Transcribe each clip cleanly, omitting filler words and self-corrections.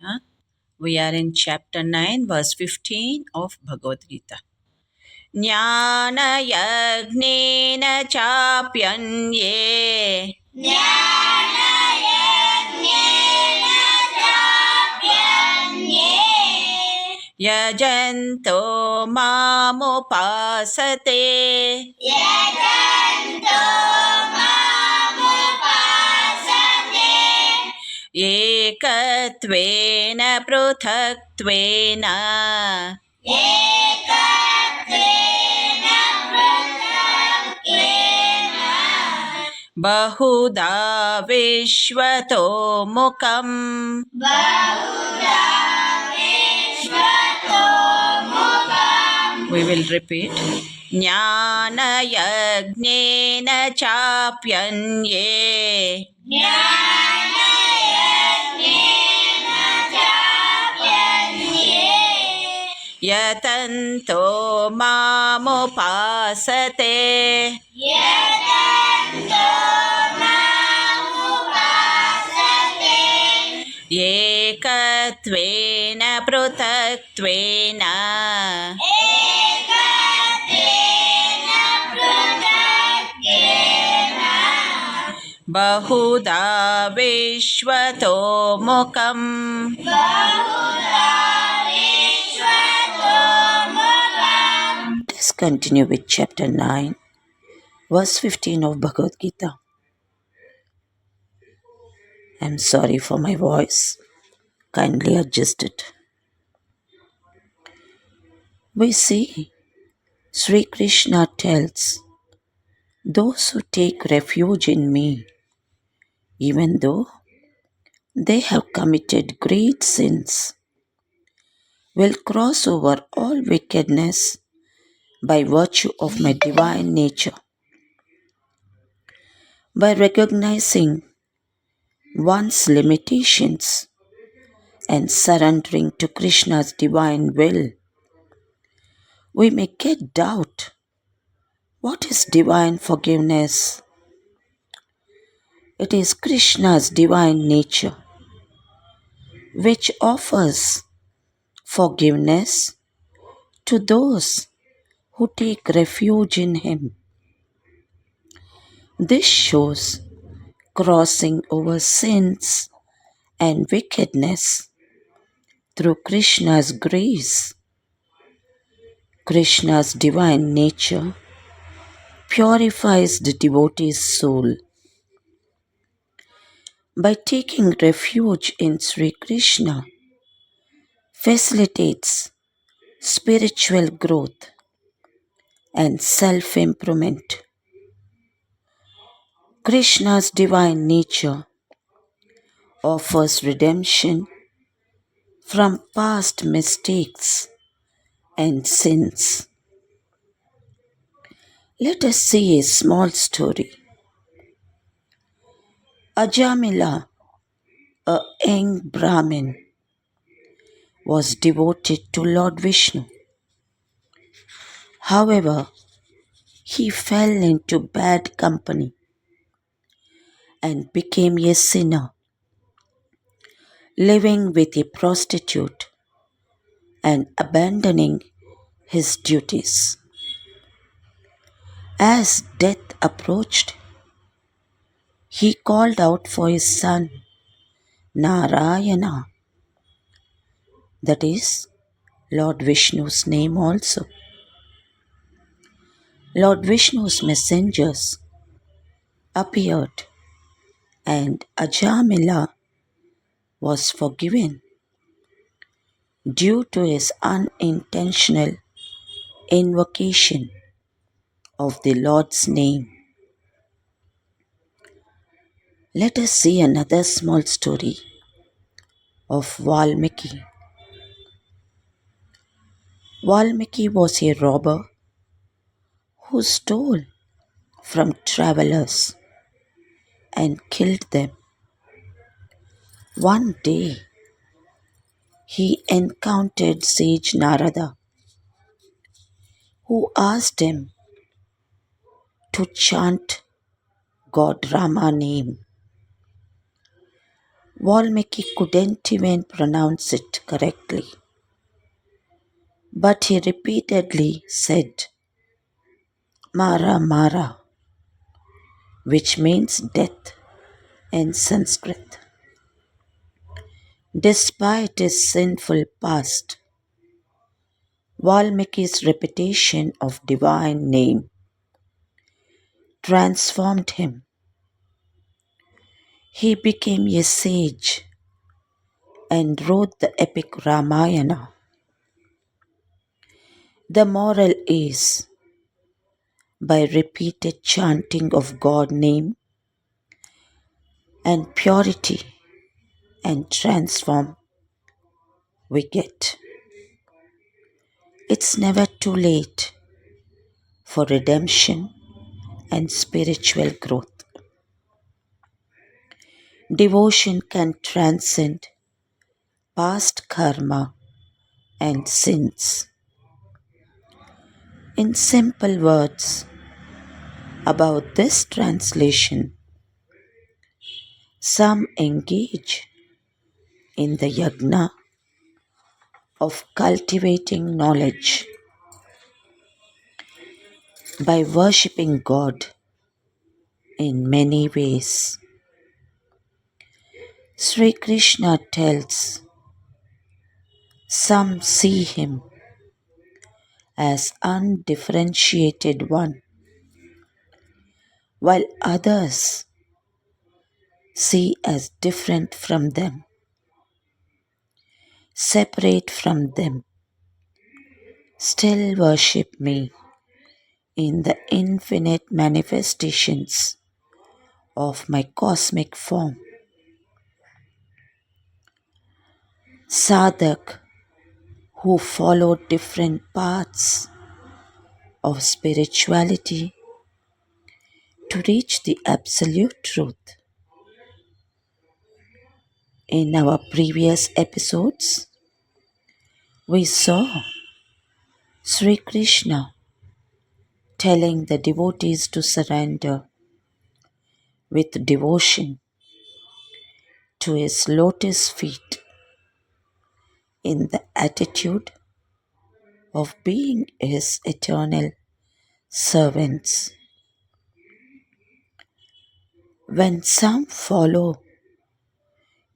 Huh? We are in chapter 9, verse 15 of Bhagavad Gita. ज्ञानयज्ञेन चाप्यन्ये यजन्तो मामुपासते एकत्वेन पृथक्त्वेन बहुधा विश्वतो मुखम्. We will repeat. ज्ञानयज्ञेन चाप्यन्ये यतन्तो मामुपासते एकत्वेन पृथक्त्वेन बहुधा विश्वतो मुखम्. Let's continue with chapter 9, verse 15 of Bhagavad Gita. I'm sorry for my voice. Kindly adjust it. We see Sri Krishna tells, those who take refuge in me, even though they have committed great sins, will cross over all wickedness by virtue of my divine nature. By recognizing one's limitations and surrendering to Krishna's divine will, we may get doubt. What is divine forgiveness? It is Krishna's divine nature, which offers forgiveness to those who take refuge in Him. This shows crossing over sins and wickedness through Krishna's grace. Krishna's divine nature purifies the devotee's soul. By taking refuge in Sri Krishna, facilitates spiritual growth and self-improvement. Krishna's divine nature offers redemption from past mistakes and sins. Let us see a small story. Ajamila, a young Brahmin, was devoted to Lord Vishnu. However, he fell into bad company and became a sinner, living with a prostitute and abandoning his duties. As death approached, he called out for his son, Narayana, that is, Lord Vishnu's name also. Lord Vishnu's messengers appeared and Ajamila was forgiven due to his unintentional invocation of the Lord's name. Let us see another small story of Valmiki. Valmiki was a robber who stole from travelers and killed them. One day, he encountered sage Narada, who asked him to chant God Rama name. Valmiki couldn't even pronounce it correctly, but he repeatedly said Mara Mara, which means death in Sanskrit. Despite his sinful past, Valmiki's reputation of divine name transformed him. He became a sage and wrote the epic Ramayana. The moral is by repeated chanting of God's name and purity and transform we get. It's never too late for redemption and spiritual growth. Devotion can transcend past karma and sins. In simple words about this translation, some engage in the yagna of cultivating knowledge by worshipping God in many ways. Sri Krishna tells some see him as undifferentiated one, while others see as different from them, separate from them, still worship me in the infinite manifestations of my cosmic form. Sadhak who follow different paths of spirituality to reach the absolute truth. In our previous episodes, we saw Sri Krishna telling the devotees to surrender with devotion to his lotus feet in the attitude of being his eternal servants. When some follow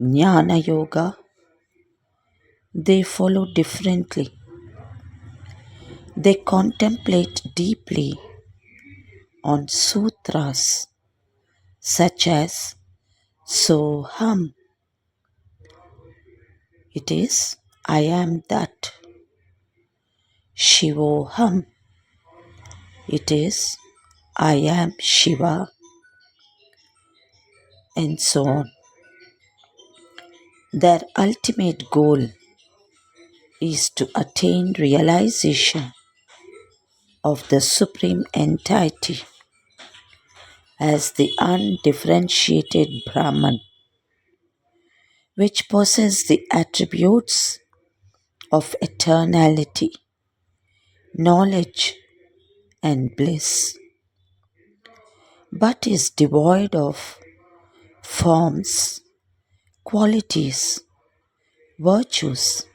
Jnana Yoga, they follow differently. They contemplate deeply on sutras such as Soham. It is I am that. Shivoham. It is I am Shiva, and so on. Their ultimate goal is to attain realization of the Supreme Entity as the undifferentiated Brahman, which possesses the attributes of eternality, knowledge, and bliss, but is devoid of forms, qualities, virtues,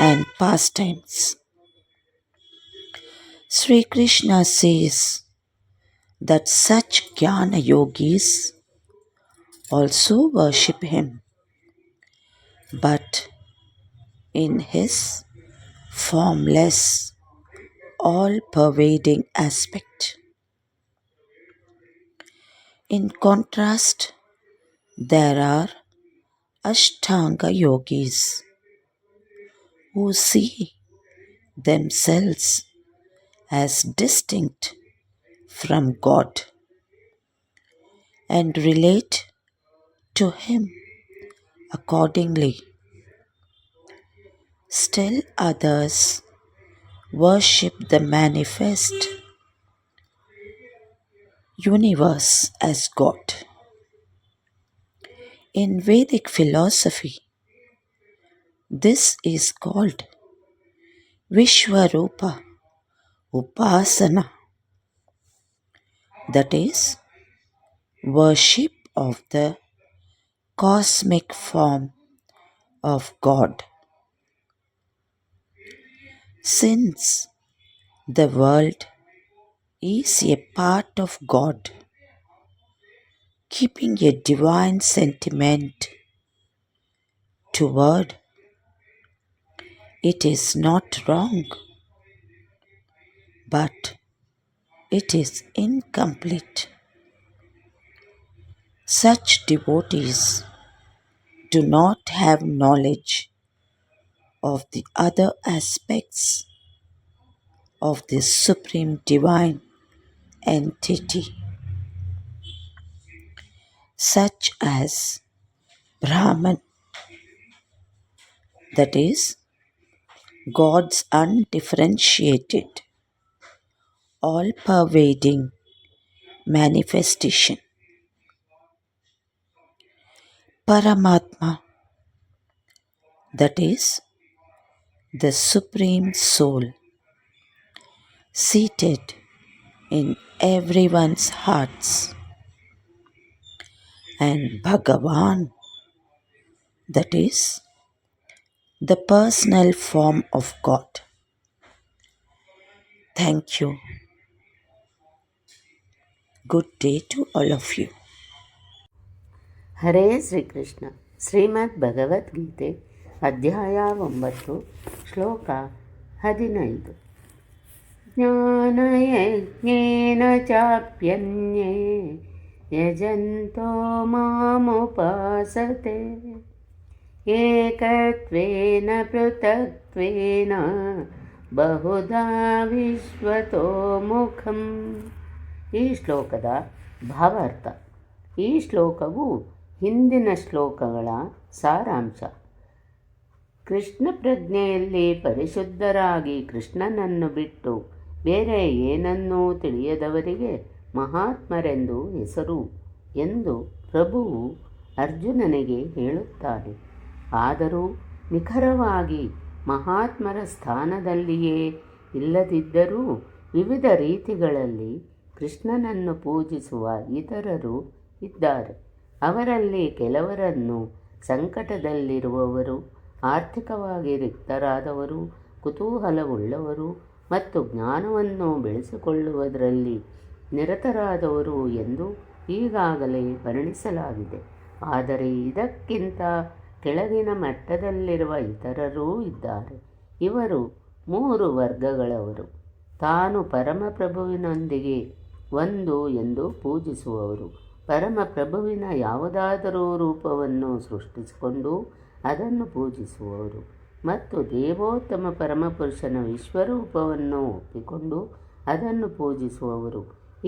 and pastimes. Sri Krishna says that such jnana yogis also worship him, but in his formless, all pervading aspect. In contrast, there are Ashtanga yogis who see themselves as distinct from God and relate to him accordingly. Still others worship the manifest universe as God. In Vedic philosophy, this is called Vishwarupa Upasana, that is, worship of the cosmic form of God. Since the world is a part of God, keeping a divine sentiment toward it is not wrong, but it is incomplete. Such devotees do not have knowledge of the other aspects of this supreme divine entity, such as Brahman, that is, God's undifferentiated, all pervading manifestation, Paramatma, that is, the Supreme Soul, seated in everyone's hearts, and Bhagavan, that is, the personal form of God. Thank you. Good day to all of you. ಹರೇ ಶ್ರೀಕೃಷ್ಣ. ಶ್ರೀಮದ್ ಭಗವದ್ಗೀತೆ ಅಧ್ಯಾಯ 9 ಶ್ಲೋಕ 15. ಜ್ಞಾನಯಜ್ಞೇನ ಚಾಪ್ಯನ್ಯೇ ಯಜಂತೋ ಮಾಮುಪಾಸತೆ ಏಕತ್ವೇನ ಪೃಥಕ್ತ್ವೇನ ಬಹುಧಾ ವಿಶ್ವತೋ ಮುಖಂ. ಈ ಶ್ಲೋಕದ ಭಾವಾರ್ಥ. ಈ ಶ್ಲೋಕವು ಹಿಂದಿನ ಶ್ಲೋಕಗಳ ಸಾರಾಂಶ. ಕೃಷ್ಣ ಪ್ರಜ್ಞೆಯಲ್ಲಿ ಪರಿಶುದ್ಧರಾಗಿ ಕೃಷ್ಣನನ್ನು ಬಿಟ್ಟು ಬೇರೆ ಏನನ್ನೂ ತಿಳಿಯದವರಿಗೆ ಮಹಾತ್ಮರೆಂದು ಹೆಸರು ಎಂದು ಪ್ರಭುವು ಅರ್ಜುನನಿಗೆ ಹೇಳುತ್ತಾನೆ. ಆದರೂ ನಿಖರವಾಗಿ ಮಹಾತ್ಮರ ಸ್ಥಾನದಲ್ಲಿಯೇ ಇಲ್ಲದಿದ್ದರೂ ವಿವಿಧ ರೀತಿಗಳಲ್ಲಿ ಕೃಷ್ಣನನ್ನು ಪೂಜಿಸುವ ಇತರರು ಇದ್ದಾರೆ. ಅವರಲ್ಲಿ ಕೆಲವರನ್ನು ಸಂಕಟದಲ್ಲಿರುವವರು, ಆರ್ಥಿಕವಾಗಿ ರಿಕ್ತರಾದವರು, ಕುತೂಹಲವುಳ್ಳವರು ಮತ್ತು ಜ್ಞಾನವನ್ನು ಬೆಳೆಸಿಕೊಳ್ಳುವುದರಲ್ಲಿ ನಿರತರಾದವರು ಎಂದು ಈಗಾಗಲೇ ವರ್ಣಿಸಲಾಗಿದೆ. ಆದರೆ ಇದಕ್ಕಿಂತ ಕೆಳಗಿನ ಮಟ್ಟದಲ್ಲಿರುವ ಇತರರೂ ಇದ್ದಾರೆ. ಇವರು 3 ವರ್ಗಗಳವರು. ತಾನು ಪರಮಪ್ರಭುವಿನೊಂದಿಗೆ ಒಂದು ಎಂದು ಪೂಜಿಸುವವರು, ಪರಮಪ್ರಭುವಿನ ಯಾವುದಾದರೂ ರೂಪವನ್ನು ಸೃಷ್ಟಿಸಿಕೊಂಡು ಅದನ್ನು ಪೂಜಿಸುವವರು ಮತ್ತು ದೇವೋತ್ತಮ ಪರಮಪುರುಷನ ವಿಶ್ವರೂಪವನ್ನು ಒಪ್ಪಿಕೊಂಡು ಅದನ್ನು ಪೂಜಿಸುವವರು.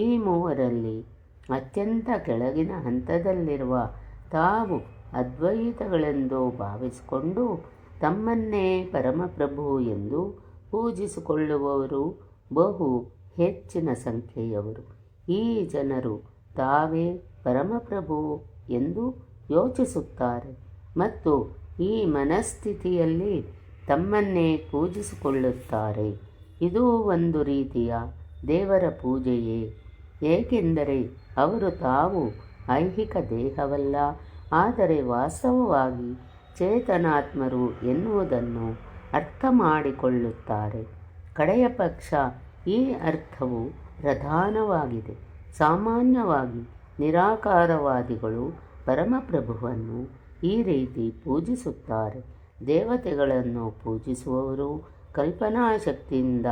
ಈ ಮೂವರಲ್ಲಿ ಅತ್ಯಂತ ಕೆಳಗಿನ ಹಂತದಲ್ಲಿರುವ ತಾವು ಅದ್ವೈತಗಳೆಂದು ಭಾವಿಸಿಕೊಂಡು ತಮ್ಮನ್ನೇ ಪರಮಪ್ರಭು ಎಂದು ಪೂಜಿಸಿಕೊಳ್ಳುವವರು ಬಹು ಹೆಚ್ಚಿನ ಸಂಖ್ಯೆಯವರು. ಈ ಜನರು ತಾವೇ ಪರಮಪ್ರಭು ಎಂದು ಯೋಚಿಸುತ್ತಾರೆ ಮತ್ತು ಈ ಮನಸ್ಥಿತಿಯಲ್ಲಿ ತಮ್ಮನ್ನೇ ಪೂಜಿಸಿಕೊಳ್ಳುತ್ತಾರೆ. ಇದು ಒಂದು ರೀತಿಯ ದೇವರ ಪೂಜೆಯೇ, ಏಕೆಂದರೆ ಅವರು ತಾವು ಐಹಿಕ ದೇಹವಲ್ಲ, ಆದರೆ ವಾಸ್ತವವಾಗಿ ಚೇತನಾತ್ಮರು ಎನ್ನುವುದನ್ನು ಅರ್ಥ ಮಾಡಿಕೊಳ್ಳುತ್ತಾರೆ. ಕಡೆಯ ಪಕ್ಷ ಈ ಅರ್ಥವು ಪ್ರಧಾನವಾಗಿದೆ. ಸಾಮಾನ್ಯವಾಗಿ ನಿರಾಕಾರವಾದಿಗಳು ಪರಮಪ್ರಭುವನ್ನು ಈ ರೀತಿ ಪೂಜಿಸುತ್ತಾರೆ. ದೇವತೆಗಳನ್ನು ಪೂಜಿಸುವವರು ಕಲ್ಪನಾಶಕ್ತಿಯಿಂದ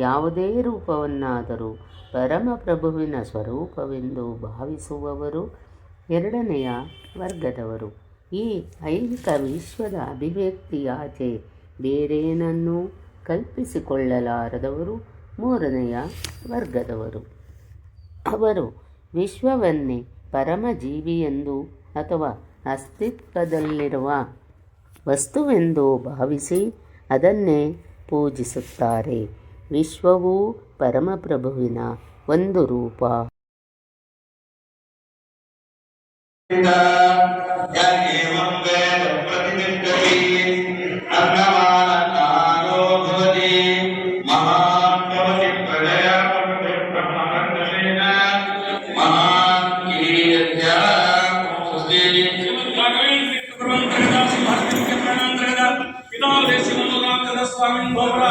ಯಾವುದೇ ರೂಪವನ್ನಾದರೂ ಪರಮಪ್ರಭುವಿನ ಸ್ವರೂಪವೆಂದು ಭಾವಿಸುವವರು ಎರಡನೆಯ ವರ್ಗದವರು. ಈ ಐಹಿಕ ವಿಶ್ವದ ಅಭಿವ್ಯಕ್ತಿಯಾಚೆ ಬೇರೇನನ್ನೂ ಕಲ್ಪಿಸಿಕೊಳ್ಳಲಾರದವರು ಮೂರನೆಯ ವರ್ಗದವರು. ಅವರು ವಿಶ್ವವನ್ನೇ ಪರಮಜೀವಿಯೆಂದು ಅಥವಾ ಅಸ್ತಿತ್ವದಲ್ಲಿರುವ ವಸ್ತುವೆಂದು ಭಾವಿಸಿ ಅದನ್ನೇ ಪೂಜಿಸುತ್ತಾರೆ. ವಿಶ್ವವು ಪರಮಪ್ರಭುವಿನ ಒಂದು ರೂಪ. ದೇಶಿನ ಲೋಕಾಂಗದ ಸ್ವಾಮಿ ಗೋಪುರ